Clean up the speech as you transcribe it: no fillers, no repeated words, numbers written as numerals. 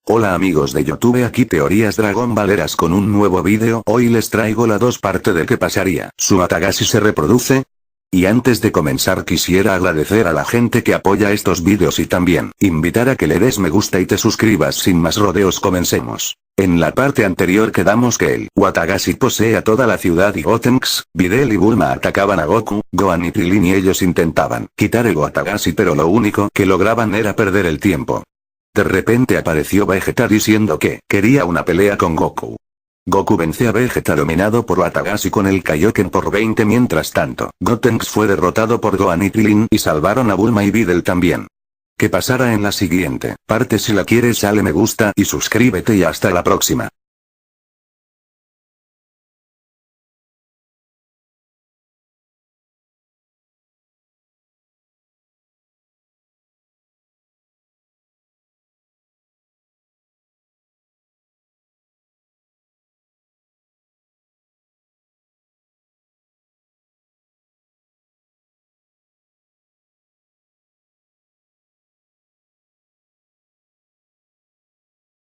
Hola amigos de YouTube, aquí Teorías Dragon Baleras con un nuevo vídeo. Hoy les traigo la 2 parte de qué pasaría su Atagashi se reproduce. Y antes de comenzar quisiera agradecer a la gente que apoya estos vídeos y también invitar a que le des me gusta y te suscribas. Sin más rodeos, comencemos. En la parte anterior quedamos que el Watagashi posee a toda la ciudad y Gotenks, Videl y Bulma atacaban a Goku, Gohan y Krillin y ellos intentaban quitar el Watagashi, pero lo único que lograban era perder el tiempo. De repente apareció Vegeta diciendo que quería una pelea con Goku. Goku vence a Vegeta dominado por Watagashi con el Kaioken por 20. Mientras tanto, Gotenks fue derrotado por Gohan y Krillin y salvaron a Bulma y Videl también. ¿Qué pasará en la siguiente parte? Si la quieres dale me gusta y suscríbete y hasta la próxima.